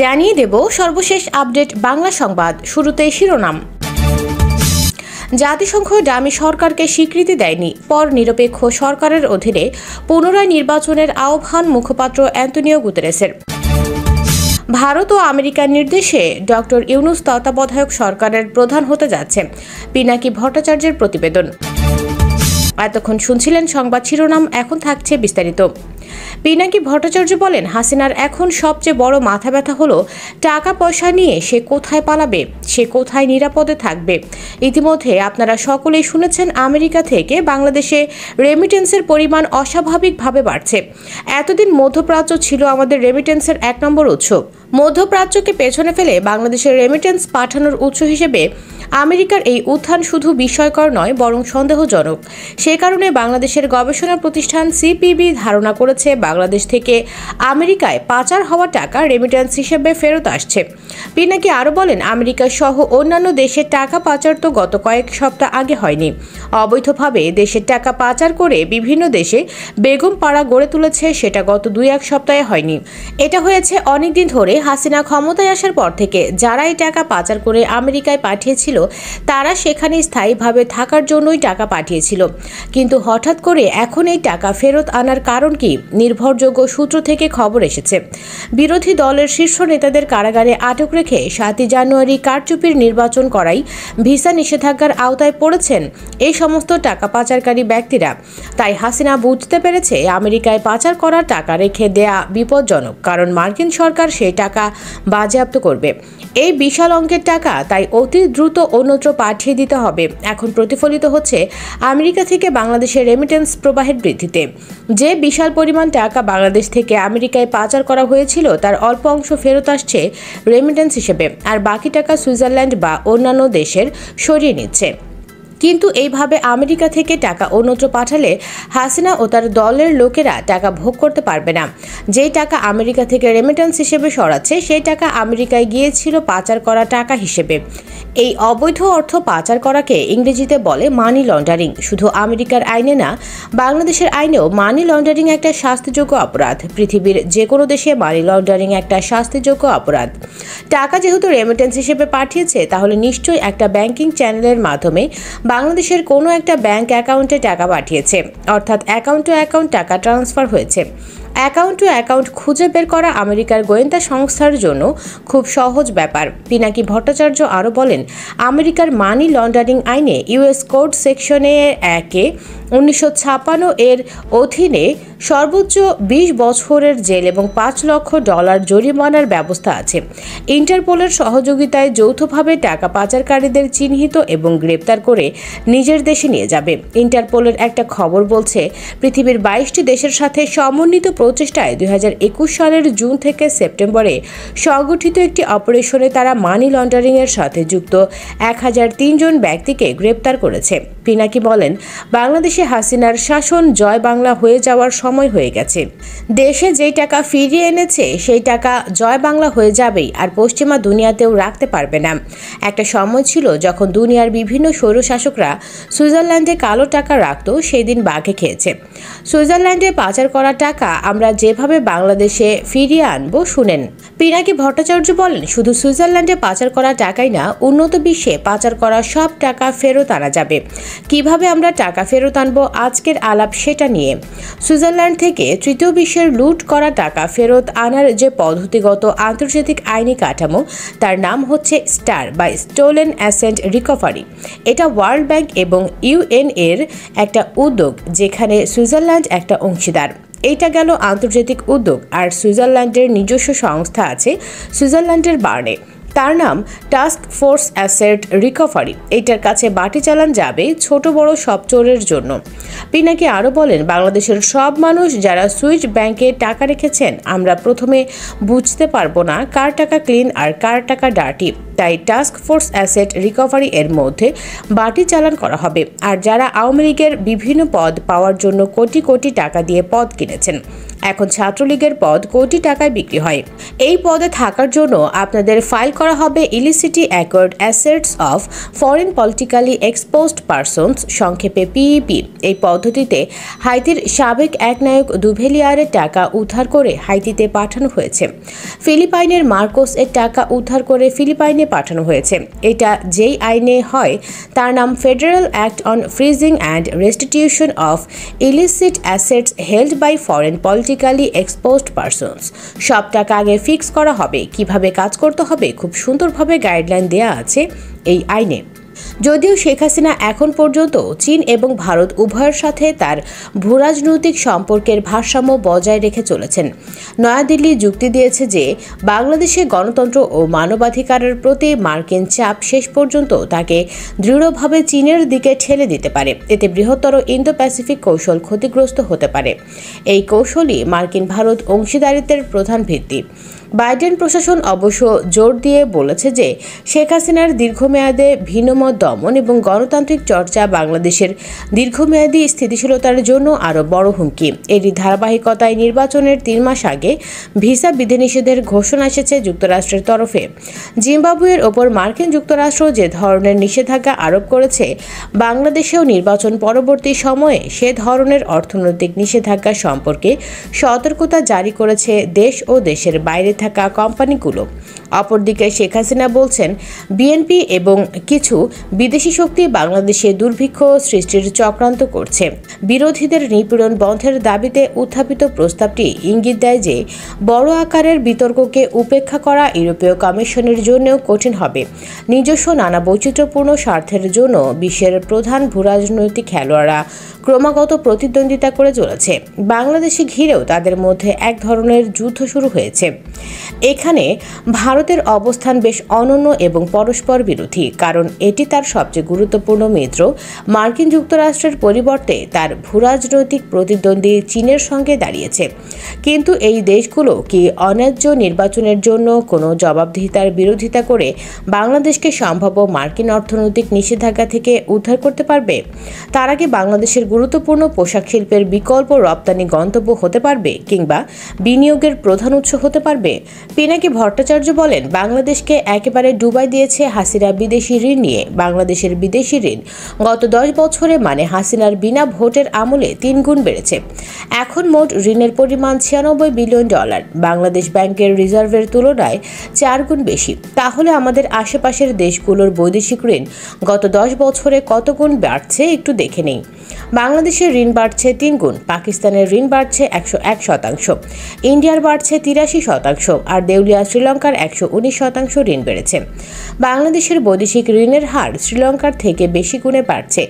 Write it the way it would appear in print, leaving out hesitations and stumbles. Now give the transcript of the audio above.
জানিয়ে দেব সর্বশেষ আপডেট বাংলা সংবাদ। শুরুতেই শিরোনাম। জাতিসংঘ ডামি সরকারকে স্বীকৃতি দেয়নি, পর নিরপেক্ষ সরকারের অধীনে পুনরায় নির্বাচনের আহ্বান মুখপাত্র অ্যান্তোনিও গুতেরেসের। ভারত ও আমেরিকার নির্দেশে ডক্টর ইউনূস তত্ত্বাবধায়ক সরকারের প্রধান হতে যাচ্ছে, পিনাকি ভট্টাচার্যের প্রতিবেদন। এতক্ষণ শুনছিলেন সংবাদ শিরোনাম, এখন থাকছে বিস্তারিত। পিনাকি ভট্টাচার্য বলেন, হাসিনার এখন সবচেয়ে বড় মাথা ব্যথা হলো টাকা পয়সা নিয়ে সে কোথায় পালাবে, সে কোথায় নিরাপদে থাকবে। ইতিমধ্যে আপনারা সকলেই শুনেছেন, আমেরিকা থেকে বাংলাদেশে রেমিটেন্সের পরিমাণ অস্বাভাবিকভাবে বাড়ছে। এতদিন মধ্যপ্রাচ্য ছিল আমাদের রেমিটেন্সের 1 নম্বর উৎস। মধ্যপ্রাচ্যকে পেছনে ফেলে বাংলাদেশের রেমিটেন্স পাঠানোর উৎস হিসেবে আমেরিকার এই উত্থান শুধু বিস্ময়কর নয়, বরং সন্দেহজনক। সে কারণে বাংলাদেশের গবেষণা প্রতিষ্ঠান সিপিবি ধারণা করেছে, বাংলাদেশ থেকে আমেরিকায় পাচার হওয়া টাকা রেমিটেন্স হিসেবে ফেরত আসছে। পিনাকি আরও বলেন, আমেরিকা সহ অন্যান্য দেশের টাকা পাচার তো গত কয়েক সপ্তাহ আগে হয়নি। অবৈধভাবে দেশের টাকা পাচার করে বিভিন্ন দেশে বেগম পাড়া গড়ে তুলেছে, সেটা গত 2-1 সপ্তাহে হয়নি। এটা হয়েছে অনেকদিন ধরে। হাসিনা ক্ষমতায় আসার পর থেকে যারা এই টাকা পাচার করে আমেরিকায় পাঠিয়েছিল, তারা সেখানে স্থায়ীভাবে থাকার জন্যই টাকা পাঠিয়েছিল। কিন্তু হঠাৎ করে এখন এই টাকা ফেরত আনার কারণ কি? নির্ভরযোগ্য সূত্র থেকে খবর এসেছে, বিরোধী দলের শীর্ষ নেতাদের কারাগারে আটক রেখে 7 জানুয়ারি কারচুপির নির্বাচন করাই ভিসা নিষেধাজ্ঞার আওতায় পড়েছেন এই সমস্ত টাকা পাচারকারী ব্যক্তিরা। তাই হাসিনা বুঝতে পেরেছে, আমেরিকায় পাচার করা টাকা রেখে দেয়া বিপজ্জনক, কারণ মার্কিন সরকার সেই টাকা বাজেয়াপ্ত করবে। এই বিশাল অঙ্কের টাকা তাই অতি দ্রুত অন্যত্র পাঠিয়ে দিতে হবে। এখন প্রতিফলিত হচ্ছে আমেরিকা থেকে বাংলাদেশের রেমিটেন্স প্রবাহের বৃদ্ধিতে। যে বিশাল পরিমাণ টাকা বাংলাদেশ থেকে আমেরিকায় পাচার করা হয়েছিল, তার অল্প অংশ ফেরত আসছে রেমিটেন্স হিসেবে, আর বাকি টাকা সুইজারল্যান্ড বা অন্যান্য দেশের সরিয়ে নিচ্ছে। কিন্তু এইভাবে আমেরিকা থেকে টাকা অন্যত্র পাঠালে হাসিনা ও তার দলের লোকেরা টাকা ভোগ করতে পারবে না। যেই টাকা আমেরিকা থেকে রেমিটেন্স হিসেবে সরাচ্ছে, সেই টাকা আমেরিকায় গিয়েছিল পাচার করা টাকা হিসেবে। এই অবৈধ অর্থ পাচার করাকে ইংরেজিতে বলে মানি লন্ডারিং। শুধু আমেরিকার আইনে না, বাংলাদেশের আইনেও মানি লন্ডারিং একটা শাস্তিযোগ্য অপরাধ। পৃথিবীর যে কোনো দেশে মানি লন্ডারিং একটা শাস্তিযোগ্য অপরাধ। টাকা যেহেতু রেমিটেন্স হিসেবে পাঠিয়েছে, তাহলে নিশ্চয়ই একটা ব্যাংকিং চ্যানেলের মাধ্যমে বাংলাদেশের কোনো একটা ব্যাংক অ্যাকাউন্টে টাকা পাঠিয়েছে, অর্থাৎ অ্যাকাউন্ট টু অ্যাকাউন্ট টাকা ট্রান্সফার হয়েছে। অ্যাকাউন্ট টু অ্যাকাউন্ট খুঁজে বের করা আমেরিকার গোয়েন্দা সংস্থার জন্য খুব সহজ ব্যাপার। পিনাকি ভট্টাচার্য আরও বলেন, আমেরিকার মানি লন্ডারিং আইনে ইউএস কোড সেকশনে 1956 এর অধীনে সর্বোচ্চ 20 বছরের জেল এবং $5 লক্ষ জরিমানার ব্যবস্থা আছে। ইন্টারপোলের সহযোগিতায় যৌথভাবে টাকা পাচারকারীদের চিহ্নিত এবং গ্রেপ্তার করে নিজের দেশে নিয়ে যাবে। ইন্টারপোলের একটা খবর বলছে, পৃথিবীর 22টি দেশের সাথে সমন্বিত প্রচেষ্টায় 2021 সালের জুন থেকে সেপ্টেম্বরে সংগঠিত একটি অপারেশনে তারা মানি লন্ডারিংয়ের সাথে যুক্ত 1003 জন ব্যক্তিকে গ্রেপ্তার করেছে। পিনাকি বলেন, বাংলাদেশে হাসিনার শাসন জয় বাংলা হয়ে যাওয়ার সময় হয়ে গেছে। দেশে যেই টাকা ফিরিয়ে এনেছে, সেই টাকা জয় বাংলা হয়ে যাবেই, আর পশ্চিমা দুনিয়াতেও রাখতে পারবে না। একটা সময় ছিল যখন দুনিয়ার বিভিন্ন স্বৈরশাসকরা সুইজারল্যান্ডে কালো টাকা রাখত, সেই দিন বাঘে খেয়েছে। সুইজারল্যান্ডে পাচার করা টাকা আমরা যেভাবে বাংলাদেশে ফিরিয়ে আনবো শুনেন। পিনাকি ভট্টাচার্য বলেন, শুধু সুইজারল্যান্ডে পাচার করা টাকাই না, উন্নত বিশ্বে পাচার করা সব টাকা ফেরত আনা যাবে। কিভাবে আমরা টাকা ফেরত আনবো, আজকের আলাপ সেটা নিয়ে। সুইজারল্যান্ড থেকে তৃতীয় বিশ্বের লুট করা টাকা ফেরত আনার যে পদ্ধতিগত আন্তর্জাতিক আইনি কাঠামো, তার নাম হচ্ছে স্টার বা স্টোলেন অ্যাসেট রিকভারি। এটা ওয়ার্ল্ড ব্যাংক এবং ইউএন এর একটা উদ্যোগ, যেখানে সুইজারল্যান্ড একটা অংশীদার। এইটা গেল আন্তর্জাতিক উদ্যোগ। আর সুইজারল্যান্ডের নিজস্ব সংস্থা আছে সুইজারল্যান্ডের বার্নে, তার নাম টাস্ক ফোর্স অ্যাসেট রিকভারি। এইটার কাছে বাটি চালান যাবে ছোট বড় সব চোরের জন্য। পিনাকি আরও বলেন, বাংলাদেশের সব মানুষ যারা সুইস ব্যাংকে টাকা রেখেছেন, আমরা প্রথমে বুঝতে পারবো না কার টাকা ক্লিন আর কার টাকা ডার্টি। তাই টাস্ক ফোর্স অ্যাসেট রিকভারি এর মধ্যে বাটি চালান করা হবে। আর যারা আওয়ামী লীগের বিভিন্ন পদ পাওয়ার জন্য কোটি কোটি টাকা দিয়ে পদ কিনেছেন, এখন ছাত্রলীগের পদ কোটি টাকায় বিক্রি হয়। এই পদে থাকার জন্য আপনাদের ফাইল করা করা হবে illicitly acquired assets of foreign politically exposed persons, সংক্ষেপে পিইপি। এই পদ্ধতিতে হাইতির সাবেক এক নায়ক দুভেলিয়ারের টাকা উদ্ধার করে হাইতিতে পাঠানো হয়েছে। ফিলিপাইনের মার্কোস এর টাকা উদ্ধার করে ফিলিপাইনে পাঠানো হয়েছে। এটা যেই আইনে হয় তার নাম federal act on freezing and restitution of illicit assets held by foreign politically exposed persons. সব টাকা আগে ফিক্স করা হবে, কিভাবে কাজ করতে হবে খুব সুন্দরভাবে গাইডলাইন দেয়া আছে এই আইনে। যদিও শেখ হাসিনা এখন পর্যন্ত চীন এবং ভারত উভয়ের সাথে তার ভূরাজনৈতিক সম্পর্কের ভারসাম্য বজায় রেখে চলেছেন, নয়াদিল্লি যুক্তি দিয়েছে যে বাংলাদেশে গণতন্ত্র ও মানবাধিকারের প্রতি মার্কিন চাপ শেষ পর্যন্ত তাকে দৃঢ়ভাবে চীনের দিকে ঠেলে দিতে পারে। এতে বৃহত্তর ইন্দো প্যাসিফিক কৌশল ক্ষতিগ্রস্ত হতে পারে। এই কৌশলই মার্কিন ভারত অংশীদারিত্বের প্রধান ভিত্তি। বাইডেন প্রশাসন অবশ্য জোর দিয়ে বলেছে যে শেখ হাসিনার দীর্ঘমেয়াদে ভিন্নমত দমন এবং গণতান্ত্রিক চর্চা বাংলাদেশের দীর্ঘমেয়াদী স্থিতিশীলতার জন্য আরও বড় হুমকি। এরই ধারাবাহিকতায় নির্বাচনের 3 মাস আগে ভিসা বিধিনিষেধের ঘোষণা এসেছে যুক্তরাষ্ট্রের তরফে। জিম্বাবুয়ের ওপর মার্কিন যুক্তরাষ্ট্র যে ধরনের নিষেধাজ্ঞা আরোপ করেছে, বাংলাদেশেও নির্বাচন পরবর্তী সময়ে সে ধরনের অর্থনৈতিক নিষেধাজ্ঞা সম্পর্কে সতর্কতা জারি করেছে দেশ ও দেশের বাইরে থাকা কোম্পানিগুলো। অপরদিকে শেখ হাসিনা বলছেন বিএনপি এবং কিছু বিদেশি শক্তি বাংলাদেশে দুর্ভিক্ষ সৃষ্টির চক্রান্ত করছে। বিরোধীদের নিপীড়ন বন্ধের দাবিতে উত্থাপিত প্রস্তাবটি ইঙ্গিত দেয় যে বড় আকারের বিতর্ককে উপেক্ষা করা ইউরোপীয় কমিশনের জন্যও কঠিন হবে। নিজস্ব নানা বৈচিত্র্যপূর্ণ স্বার্থের জন্য বিশ্বের প্রধান ভূরাজনৈতিক খেলোয়াড়রা ক্রমাগত প্রতিদ্বন্দ্বিতা করে চলেছে। বাংলাদেশে ঘিরেও তাদের মধ্যে এক ধরনের যুদ্ধ শুরু হয়েছে। এখানে ভারতের অবস্থান বেশ অনন্য এবং পরস্পর বিরোধী, কারণ এটি তার সবচেয়ে গুরুত্বপূর্ণ মিত্র। মার্কিন যুক্তরাষ্ট্রের পরিবর্তে তার ভূরাজনৈতিক প্রতিদ্বন্দ্বী চীনের সঙ্গে দাঁড়িয়েছে। কিন্তু এই দেশগুলো কি অন্যায্য নির্বাচনের জন্য কোনো জবাবদিহিতার বিরোধিতা করে বাংলাদেশকে সম্ভাব্য মার্কিন অর্থনৈতিক নিষেধাজ্ঞা থেকে উদ্ধার করতে পারবে? তার আগে বাংলাদেশের গুরুত্বপূর্ণ পোশাক শিল্পের বিকল্প রপ্তানি গন্তব্য হতে পারবে কিংবা বিনিয়োগের প্রধান উৎস হতে পারবে? পিনাকি ভট্টাচার্য বলেন, বাংলাদেশকে একেবারে ডুবাই দিয়েছে হাসিনা বিদেশি ঋণ নিয়ে। বাংলাদেশের বিদেশি ঋণ গত 10 বছরে মানে হাসিনার বিনা ভোটের আমলে 3 গুণ বেড়েছে। এখন মোট ঋণের পরিমাণ $96 বিলিয়ন। বাংলাদেশ ব্যাংকের রিজার্ভের তুলনায় 4 গুণ বেশি। তাহলে আমাদের আশেপাশের দেশগুলোর বৈদেশিক ঋণ গত 10 বছরে কত গুণ বাড়ছে একটু দেখে নেই। বাংলাদেশের ঋণ বাড়ছে 3 গুণ, পাকিস্তানের ঋণ বাড়ছে 101%, ইন্ডিয়ার বাড়ছে 83%, আর দেউলিয়া শ্রীলঙ্কার 119% ঋণ বেড়েছে। বাংলাদেশের বৈদেশিক ঋণের হার শ্রীলঙ্কার থেকে বেশি গুণে বাড়ছে।